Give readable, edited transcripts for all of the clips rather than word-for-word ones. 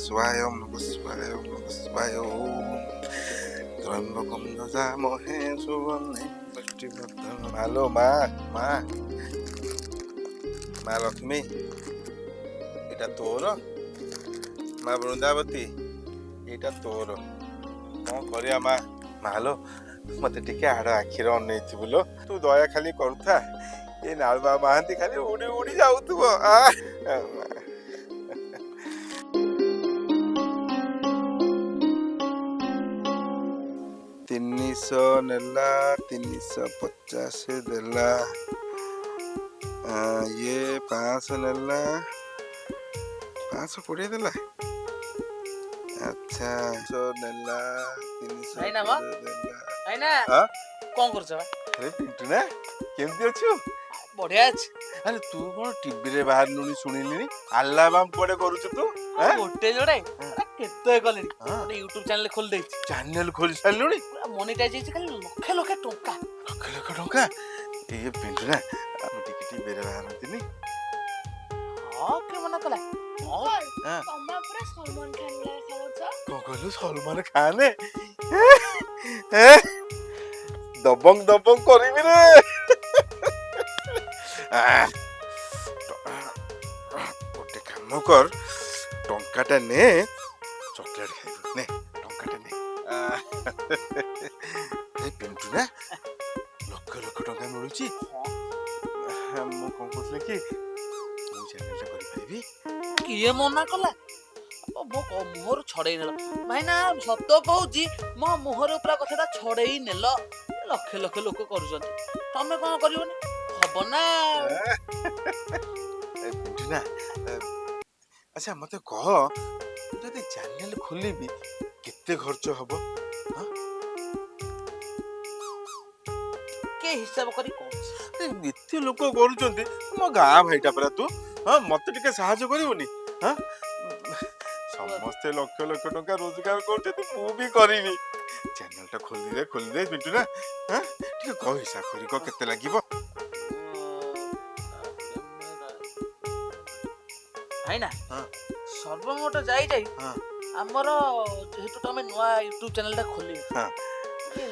शिवाय ओम नमः शिवाय ओम नमः शिवाय ओम त्र्यंबकम यजामहे सुगंधिं पुष्टिवर्धनम्। हेलो माँ माँ माँ लक्ष्मी एटा तोर माँ वृंदावती एटा तोर कौन करिया माँ मालो मते टिके आड़ आखिर अनैथिबु लो तू दया खाली करूथा ए नालबा महांती खाली उड़ी उड़ी जाउथबो ତିନିଶହ ନେଲା 350 ଦେଲା ଇଏ 500 ନେଲା 520 ଦେଲା ଆଚ୍ଛା 100 ନେଲା 300 ଭାଇନା ମ ଦେଲା ଭାଇନା ହଁ କଣ କରୁଛ ବା? ଆରେ ପିଣ୍ଟୁ ନା କେମିତି ଅଛୁ? ବଢିଆ ଅଛି। ଆରେ ତୁ କଣ ଟିଭିରେ ବାହାରିଲୁଣି ଶୁଣିଲିଣି ଆଲାବାମ କୁଆଡେ କରୁଛୁ ତୁ? ଗୋଟେ ଯୋଡେ କେତେ କଲେଣି ଗୋଟେ ୟୁଟ୍ୟୁବ ଚ୍ୟାନେଲ ଖୋଲି ଦେଇଛି। ଚ୍ୟାନେଲ ଖୋଲି ସାରିଲୁଣି? ପୁରା ମନିଟାଇଜ ହେଇଛି ଖାଲି ଲକ୍ଷେ ଲକ୍ଷେ ଟଙ୍କା। ଲକ୍ଷ ଲକ୍ଷ ଟଙ୍କା ଇଏ ପିଣ୍ଟୁ ନା ଆମେ ଟିକେ ଟିଭିରେ ବାହାରନ୍ତିନି? ହଁ କିଏ ମନା କଲା? ତମେ ପୁରା ସଲମାନ ଖାନ ଦେଖାଯାଉଛ। କଣ କହିଲୁ ସଲମାନ ଖାନ ଦବଙ୍ଗ ଦବଙ୍ଗ କରିବି ରେ ଗୋଟେ କାମ କର ଟଙ୍କାଟା ନେ ଚକୋଲେଟ ଖାଇବୁ ନେ ଟଙ୍କାଟା ନେ ଏ ପିଣ୍ଟୁ ନା ଲକ୍ଷ ଲକ୍ଷ ଟଙ୍କା ମିଳୁଛି ମୁଁ କଣ କହୁଥିଲି କି ମୁଁ ଚ୍ୟାନେଲଟା କରିପାରିବି? କିଏ ମନା କଲା? ମୋ ମୁହଁରୁ ଛଡେଇ ନେଲ ଭାଇନା, ସତ କହୁଛି ମୋ ମୁହଁରୁ ପୁରା କଥାଟା ଛଡେଇ ନେଲ। ଲକ୍ଷେ ଲକ୍ଷେ ଲୋକ କରୁଛନ୍ତି, ତମେ କଣ କରିବନି? ହବ ନା ପିଣ୍ଟୁ ନା ଆଚ୍ଛା ମତେ କହ ଯଦି ଚ୍ୟାନେଲ ଖୋଲିବି କେତେ ଖର୍ଚ୍ଚ ହବ? କିଏ ହିସାବ କରି କହୁଛି? ଏତେ ଲୋକ କରୁଛନ୍ତି ମୋ ଗାଁ ଭାଇଟା ପରା ତୁ ମତେ ଟିକେ ସାହାଯ୍ୟ କରିବୁନି? ସମସ୍ତେ ଲକ୍ଷ ଲକ୍ଷ ଟଙ୍କା ରୋଜଗାର କରୁଛନ୍ତି ମୁଁ ବି କରିବି। ଚ୍ୟାନେଲଟା ଖୋଲିଦେ ପିଣ୍ଟୁ ନା ଟିକେ କହ ହିସାବ କରି କହ କେତେ ଲାଗିବ? ଭାଇନା ସର୍ବମୋଟ ଯାଇ ଆମର ଯେହେତୁ ତମେ ନୂଆ ୟୁଟ୍ୟୁବ ଚ୍ୟାନେଲଟା ଖୋଲିବ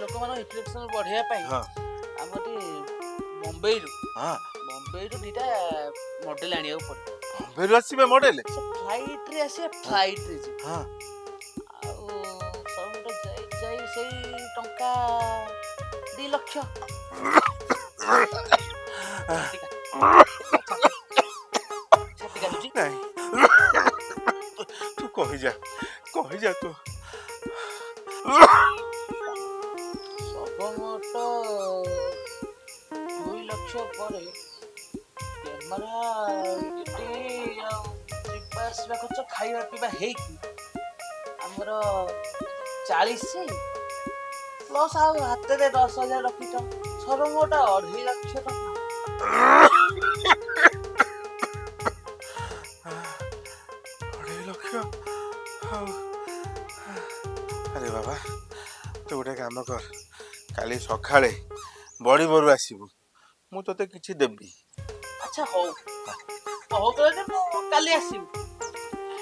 ଲୋକମାନଙ୍କ ଇନଫ୍ଲେକ୍ସନ ବଢେଇବା ପାଇଁ ଆମର ଟିକେ ବମ୍ବେରୁ ଦିଟା ମଡେଲ ଆଣିବାକୁ ପଡିବ। ବମ୍ବେରୁ ଆସିବେ ମଡେଲ? ଫ୍ଲାଇଟରେ ଆସିବେ, ଫ୍ଲାଇଟରେ ଯିବେ। ଆଉ ସର୍ବମୋଟ ଯାଇ ସେଇ ଟଙ୍କା 2 ଲକ୍ଷ। ଛାତି କାଟୁଛି? ନାଇଁ ତୁ କହିଯା ତୁ ସର୍ବମୋଟ 2 ଲକ୍ଷ ପରେ କ୍ୟାମେରା ଆଉ ଯିବା ଆସିବା ଖର୍ଚ୍ଚ ଖାଇବା ପିଇବା ହେଇକି ଆମର 40 ପ୍ଲସ୍ ଆଉ ହାତରେ 10,000 ରଖିଛ, ସର୍ବମୋଟ 2.5 ଲକ୍ଷ ଟଙ୍କା। 2.5 ଲକ୍ଷ? ଆରେ ବାବା ତୁ ଗୋଟେ କାମ କର, କାଲି ସକାଳେ ବଡି ଭୋରୁ ଆସିବୁ, ମୁଁ ତତେ କିଛି ଦେବି। ଆଚ୍ଛା ହଉ କହିଲେ ମୁଁ କାଲି ଆସିବି।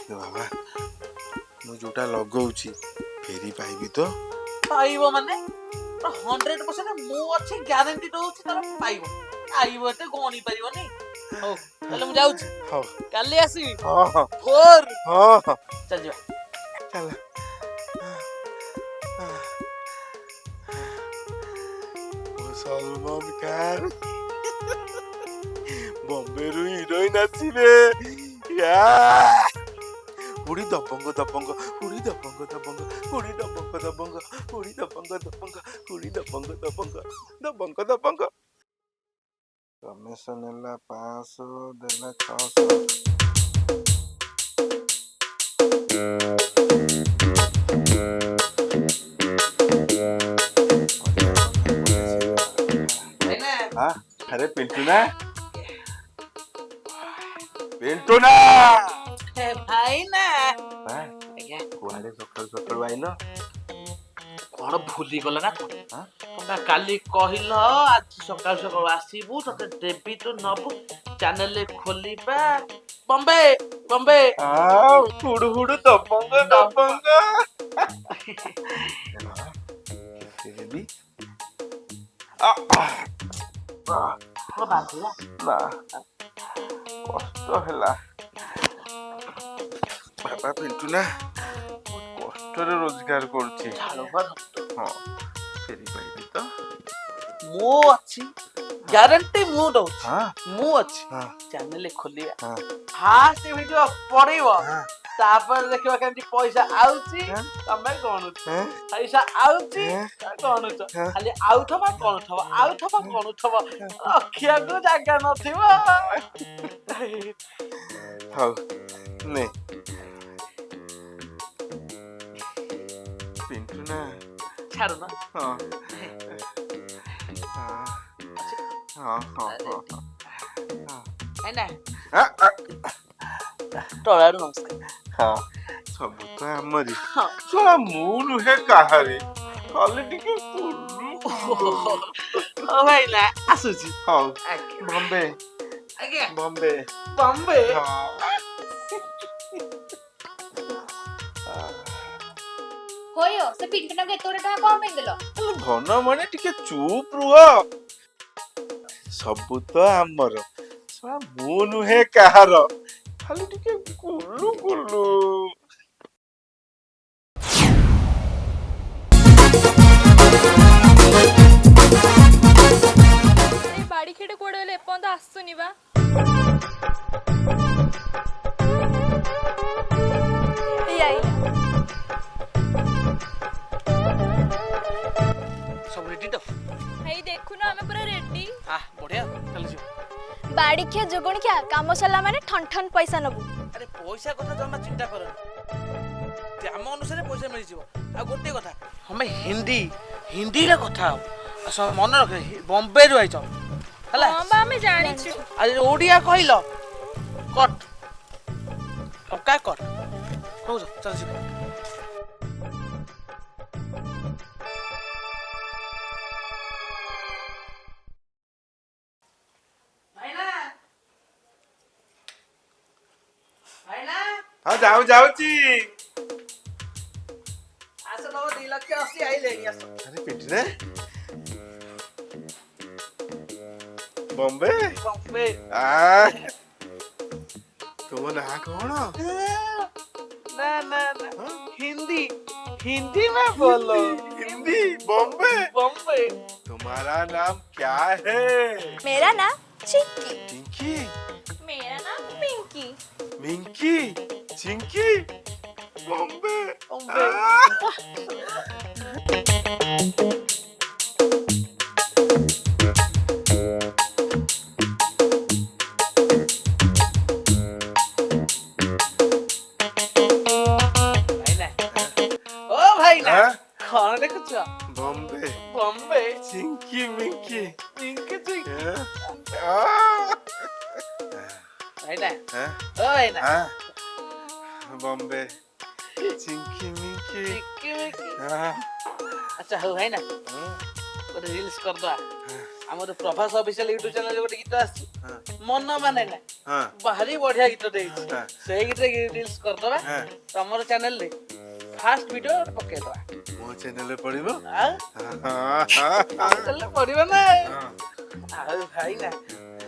ବାବା ମୁଁ ଯୋଉଟା ଲଗଉଛି ଫେରି ପାଇବି ତ? ପାଇବ ମାନେ 100% ମୁଁ ଅଛି, ଗ୍ୟାରେଣ୍ଟି ଦଉଛି ତମେ ପାଇବ। ଆଇବ ଏତେ ଗଣି ପାରିବନି। ହଉ ତାହେଲେ ମୁଁ ଯାଉଛି, ହଉ କାଲି ଆସିବି। ହଁ ଚାଲ ଯିବା। ଚାଲ। ସଲମାନ ଖାନ ବମ୍ବେରୁ ହିରୋଇନ ଆସିବେ। ଉଡ଼ି ଦବଙ୍ଗ ଦବଙ୍ଗ ଉଡ଼ି ଦବଙ୍ଗ ଦବଙ୍ଗ ଉଡ଼ି ଦବଙ୍ଗ ଦବଙ୍ଗ ଉଡ଼ି ଦବଙ୍ଗ ଦବଙ୍ଗ ଉଡ଼ି ଦବଙ୍ଗ ଦବଙ୍ଗ ଦବଙ୍ଗ ଦବଙ୍ଗ। ରମେଶ ନେଲା 500 ଦେଲା 600। अरे पिंटू ना ଭାଇ ନା କୁଆଡେ ସକାଳୁ ସକାଳୁ ଆଇଲ? କଣ ଭୁଲିଗଲ ନା କଣ? ତମେ କାଲି କହିଲ ଆଜି ସକାଳୁ ସକାଳୁ ଆସିବୁ, ତତେ ଦେବି, ତୁ ନବୁ, ଚ୍ୟାନେଲ ଖୋଲିବା। ବମ୍ବେ बॉम्बे हुडु हुडु दबंग दबंग बेबी को बांधिला ना কষ্ট ହେଲା ବାବା ପିଣ୍ଟୁ ନା ବହୁତ କଷ୍ଟରେ ରୋଜଗାର କରୁଛି झाड़ू पर ହଁ ଫେରି ପାଇବି ତ मु अछि ग्यारंटी मु दउ ହଁ मु अछि ହଁ चैनल खोलिया ହଁ फास्ट वीडियो पड़िबो ହଁ तापर देखिबा केमती पैसा आउची हाँ। तमे गणुछ हैं? पैसा आउची हैं? गणुछ हाँ। खाली आउथबा गणुथबा अखिया को जागा नथिबो ହଉ ନେ ପିଣ୍ଟୁ ନା छाड़ू ना ହଁ ହଁ ହଁ ହଁ है ना ହଁ टोळारू नमस्कार ହଁ ସବୁ ତ ଆମରି ହଁ। ଶଳା ମୁଁ ନୁହେଁ କାହାରି ଖାଲି ଟିକେ ओ भाई ना आसुची ହଉ आज्ञा ବମ୍ବେ आज्ञा ବମ୍ବେ बॉम्बे ହଁ होय से पिंटू के तोरे टका कम पेंदेलो ଘନ ମାନେ ଟିକେ ଚୁପ୍ ରୁହ ସବୁ ତ ଆମର ଶଳା ମୁଁ ନୁହେଁ କାହାର ଖାଲି ଟିକେ କୁଲୁ କୁଲୁ ए बाड़ी खेटे कोडे ले एपंत आसुनी बा ए आइला सब रेडी तो हेई देखु ना हमें पूरा रेडी आ बढ़िया चल जी बाड़ी खे जोगणी क्या काम सला माने ठन ठन पैसा नबु अरे पैसा कथा जमा चिंता कर आम अनुसार पैसा मिल जिवो आ गोटे कथा हमें हिंदी हिंदी रे कथा मन रख बॉम्बे रु आइछ हला हां बा हमें जानि छु अरे ओडिया कहिलो कट अब का कर हो जा चल जी भाईना भाईना ହଁ ଯାଉଛି आस लो 2 लाख 80 आइले आस ଆରେ ପିଣ୍ଟୁ ନା ବମ୍ବେ बॉम्बे ଆ ତୁମ ନାଁ କଣ ना ना ना हिंदी हिंदी में बोलो हिंदी बॉम्बे बॉम्बे तुम्हारा नाम क्या है मेरा नाम चिक्की टिंकी मेरा नाम पिंकी मिंकी चिंकी बॉम्बे बॉम्बे भाईना ओ भाईना हाँ? कौन देखुछ बॉम्बे बॉम्बे चिंकी मिंकी पिंक चिक हाँ? भाईना हाँ? ओ भाईना हाँ? बॉम्बे चिंकी मिंकी चिक्की मिक्की हाँ? अच्छा हो भाईना हाँ? गोटे रील्स कर दवा हमर प्रभास ऑफिशियल यूट्यूब चैनल गोटे गीत आछि हाँ? मन माने ना हाँ? बाहरी बढ़िया गीत देछि हाँ? से गीत रील्स कर दवा हाँ? तमर चैनल रे फास्ट वीडियो पके दवा ମୋ ଚ୍ୟାନେଲରେ ପଡିବ आ ହଁ चल पड़िबा ना ହଁ ଆଉ ଭାଇନା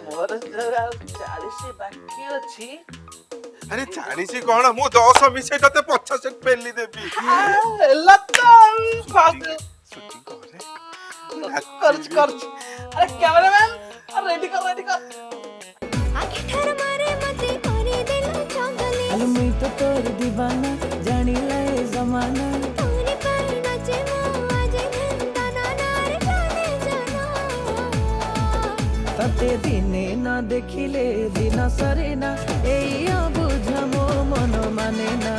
ମୋର ଯୋଉ ଆଉ 40 ବାକି ଅଛି ଆରେ ଜାଣିଛି କଣ ମୁଁ 10 ମିଶେଇ ତତେ 50 ପେଲି ଦେବି ହେଲା ତ ଫାଷ୍ଟ ସୁଟିଂ କରେ कर अरे कैमरामैन रेडी कर आखे ठर मारे मते करे दिल जंगली अल मैं तो तोर दीवाना जानी लाए जमाना तोरी पर नचे मो आज धंदा नार जाने जाना तते दिने ना देखिले दिन सरे ना एया बुझा मो मन माने ना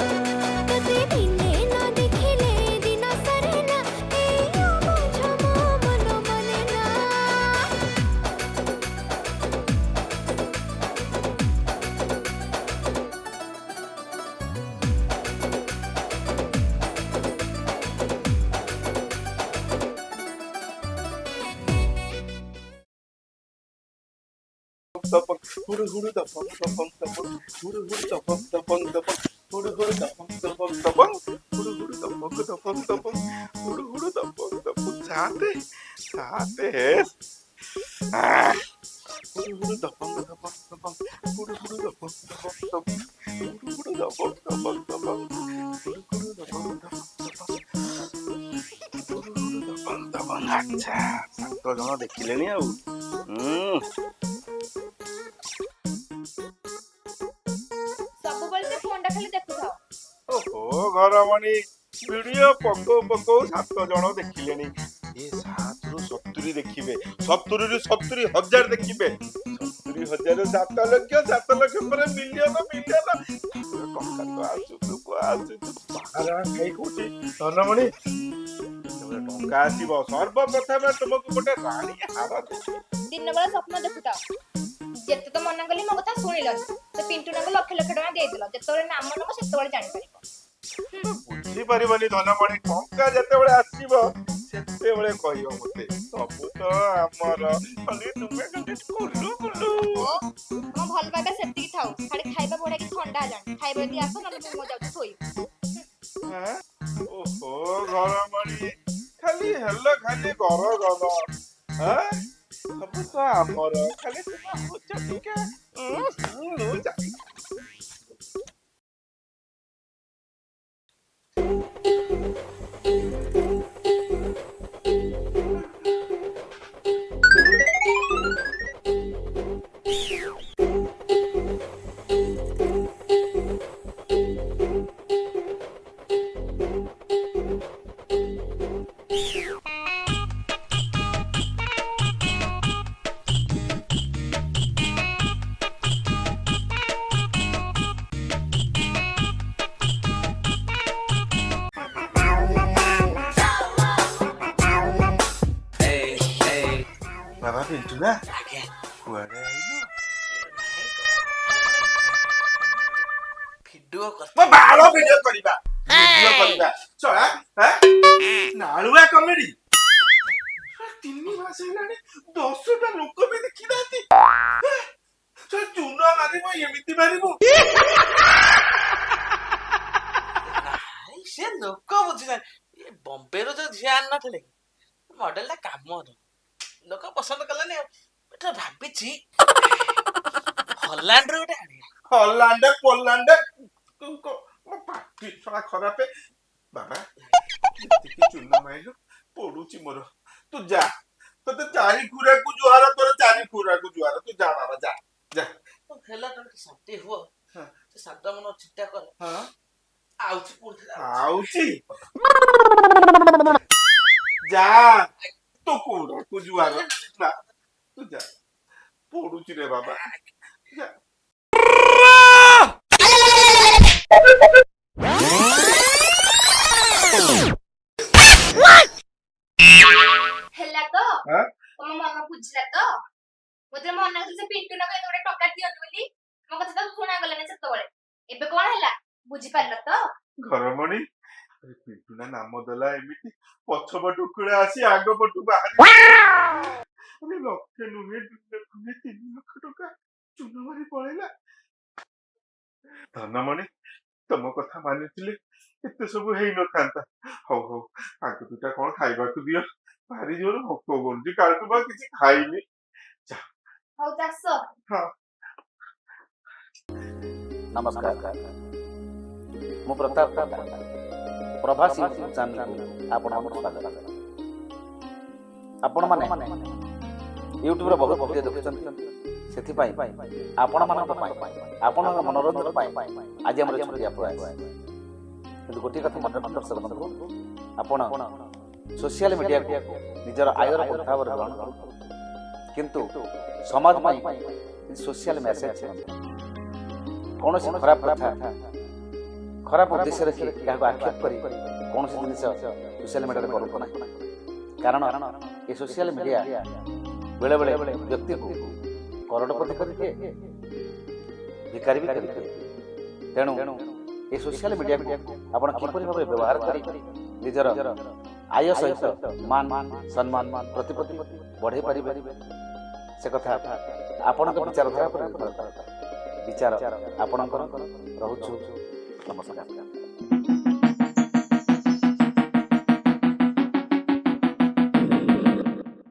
तते दिने ना देखिले दिन सरे ना ए यो बुझो मो मन मने ना ଦପଙ୍ଗ ହୁଡୁ ହୁଡୁ ଦପଙ୍ଗ ଦପଙ୍ଗ ଦପଙ୍ଗ ହୁଡୁ ହୁଡୁ ଦପଙ୍ଗ ଦପଙ୍ଗ ଦପଙ୍ଗ ହୁଡୁ ହୁଡୁ ଦପଙ୍ଗ ଦପଙ୍ଗ ଦପଙ୍ଗ ହୁଡୁ ହୁଡୁ ଦପଙ୍ଗ ଦପଙ୍ଗ ଦପଙ୍ଗ ହୁଡୁ ହୁଡୁ ଦପଙ୍ଗ ଦପଙ୍ଗ ସାତେ ସାତେ ହୁଡୁ ହୁଡୁ ଦପଙ୍ଗ ଦପଙ୍ଗ ଦପଙ୍ଗ ହୁଡୁ ହୁଡୁ ଦପଙ୍ଗ ଦପଙ୍ଗ ଦପଙ୍ଗ ହୁଡୁ ହୁଡୁ ଦପଙ୍ଗ ଦପଙ୍ଗ ଦପଙ୍ଗ ହୁଡୁ ହୁଡୁ ଦପଙ୍ଗ ଦପଙ୍ଗ ଦପଙ୍ଗ ଆଚ୍ଛା 7 ଜଣ ଦେଖିଲେଣି ଆଉ ସବୁବେଳେ ସେ ଫୋନଟା ଖାଲି ଦେଖୁଥାଅ। ଓହୋ ଘରମଣି ଭିଡିଓ ପକଉ ପକଉ 7 ଜଣ ଦେଖିଲେଣି ଏ 7ରୁ 70 ଦେଖିବେ 70ରୁ 70,000 ଦେଖିବେ 70,000 7 ଲକ୍ଷ ପରେ ମିଲିୟନ ମିଲିୟନ ଟଙ୍କା ତ ଆସୁଛୁ ବାହାରା ଖାଇ କହୁଛି ଧନମଣି ଯେତେବେଳେ ଟଙ୍କା ଆସିବ ସର୍ବପ୍ରଥମେ ତୁମକୁ ଗୋଟେ ରାଣୀ ହାର ଦେବି ଦିନ ବେଳା ସ୍ୱପ୍ନ ଦେଖୁଥାଅ। ଯେତେ ତ ମନା କଲି ମୋ କଥା ଶୁଣିଲନି। ସେ ପିଣ୍ଟୁ ନାଙ୍କୁ ଲକ୍ଷ ଲକ୍ଷ ଟଙ୍କା ଦେଇଦେଲ। ଯେତେବେଳେ ନାମ ନବ ସେତେବେଳେ ଜାଣିପାରିବ। ବୁଝିପାରିବନି ଧନମଣି ଟଙ୍କା ଯେତେବେଳେ ଆସିବ ସେତେବେଳେ କହିବ ମତେ ସବୁ ତ ଆମର ଖାଲି ତୁମେ ଖାଲି କୁଲୁ କୁଲୁ ମୋ ଭଲ ପାଇବା ସେତିକି ଥାଉ। ଖାଲି ଖାଇବା ବଢିଆକି ଥଣ୍ଡା ହେଲାଣି। ଖାଇବା ଯଦି ଆସ ନହେଲେ ମୁଁ ଯାଉଛି ଶୋଇବି। ଓହୋ ଘରମଣି ଖାଲି ହେଲ ଖାଲି ଗର ସବୁ ତ ଆମର ଖାଲି ତୁମେ ହଉଛ ଟିକେ ଯାଇ ବାବା ପିଣ୍ଟୁ ନା ଆଜ୍ଞା କୁଆଡେ ଆଇଲୁ ଭିଡିଓ ମୋ ବାଳ ଭିଡିଓ କରିବା ଚଳା ନାଳୁଆ କମେଡି 3 ମାସ ହେଲାଣି 10ଟା ଲୋକ ବି ଦେଖିନାହାନ୍ତି ଚୂନ ମାରିବ ଏମିତି ମାରିବୁ ସେ ଲୋକ ବୁଝିନାହାନ୍ତି ବମ୍ବେରୁ ଯୋଉ ଝିଅ ଆଣିନଥିଲେ ମଡେଲଟା କାମ ଲୋକ ପସନ୍ଦ କଲେନି ଆଉ ଏଟା ଭାବିଛି ହଲାଣ୍ଡରୁ ଗୋଟେ ଆଣିବା ହଲାଣ୍ଡେ ପୋଲାଣ୍ଡେ ମୋ ପାଟି ଛଡା ଖରାପ ବାବା ଯେତିକି ଚୂନ ମାଇଲୁ ପଡୁଛି ମୋର ତୁ ଯା ତତେ 4 ଖୁରାକୁ ଜୁହାର ତୋର 4 ଖୁରାକୁ ଜୁହାର ତୁ ଯା ବାବା ଯା ଯା ହେଲା ତୋର ଶାନ୍ତି ହୁଅ ସେ ଶାନ୍ତ ମନ ଚିନ୍ତା କର ହଁ ଆଉଛି ପୁଣି ଆଉଛି ଯା ତୁ ଖୁରାକୁ ଜୁହାର ନା ତୁ ଯା ପଡୁଛି ରେ ବାବା ଯା ହେଲା ତ ତମ ମନ ବୁଝିଲା ତ ମୁଁ ତ ମନା କରୁଥିଲି ସେ ପିଣ୍ଟୁ ନାକୁ ଏତେ ଗୋଟେ ଟଙ୍କା ଦିଅନ୍ତୁ ବୋଲି ମୋ କଥା ତ ଶୁଣାଗଲାନି ସେତେବେଳେ ଏବେ କଣ ହେଲା ବୁଝିପାରିଲ ତ ଘରମଣି ପିଣ୍ଟୁନା ନାମ ଦେଲା ଏମିତି ପଛ ପଟୁ କୁଳେ ଆସି ଆଗ ପଟୁ ବାହାରି ଲକ୍ଷେ ନୁହେଁ 3 ଲକ୍ଷ ଟଙ୍କା ଚୂନ ମାରି ପଳେଇଲା ଧନମଣି ତମ କଥା ମାନିଥିଲେ ଏତେ ସବୁ ହେଇନଥାନ୍ତା ହଉ ହଉ ଆଗ ଦୁଇଟା କଣ ଖାଇବାକୁ ଦିଅ ଭାରି ଜୋର ଭୋକ କରୁଛି କାଲିଠୁ ବା କିଛି ଖାଇନି ହଉ ଚାଷ ହଁ ନମସ୍କାର ମୁଁ ପ୍ରତାପ ପ୍ରଭାସୀ ଚ୍ୟାନେଲକୁ ଆପଣମାନଙ୍କୁ ସ୍ୱାଗତ ଆପଣମାନେ ୟୁଟ୍ୟୁବରେ ବହୁତ ଭିଡ଼ିଓ ଦେଖୁଛନ୍ତି ସେଥିପାଇଁ ଆପଣମାନଙ୍କ ପାଇଁ ଆପଣଙ୍କ ମନୋରଞ୍ଜନ ପାଇଁ ଆଜି ଆମର ଛୋଟିଆ ପ୍ରୟାସ କିନ୍ତୁ ଗୋଟିଏ କଥା ମନେ ରଖନ୍ତୁ ଦର୍ଶକ ବନ୍ଧୁ ଆପଣ ସୋସିଆଲ ମିଡ଼ିଆକୁ ନିଜର ଆୟର ପନ୍ଥା ଭାବରେ ଗ୍ରହଣ କରନ୍ତୁ କିନ୍ତୁ ସମାଜ ପାଇଁ ସୋସିଆଲ ମେସେଜ କୌଣସି ଖରାପ କଥା ଖରାପ ଉଦ୍ଦେଶ୍ୟ ରଖି କାହାକୁ ଆକ୍ଷେପ କରି କୌଣସି ଜିନିଷ ସୋସିଆଲ ମିଡ଼ିଆରେ କରନ୍ତୁ ନାହିଁ କାରଣ ଏ ସୋସିଆଲ ମିଡ଼ିଆ ବେଳେବେଳେ ବ୍ୟକ୍ତିକୁ କରଡ଼ପତି କରିଦିଏ ଭିକାରୀ ବି କରିଦିଏ ତେଣୁ ଏ ସୋସିଆଲ ମିଡ଼ିଆକୁ ଆପଣ କିପରି ଭାବରେ ବ୍ୟବହାର କରି ନିଜର ଆୟ ସହିତ ମାନ ସମ୍ମାନ ପ୍ରତିପତ୍ତି ବଢ଼େଇ ପାରିବେ ସେ କଥା ଆପଣଙ୍କ ବିଚାରଧାରା ଉପରେ ନିର୍ଭର କରେ। ବିଚାର ଆପଣଙ୍କର ରହୁଛୁ। ନମସ୍କାର।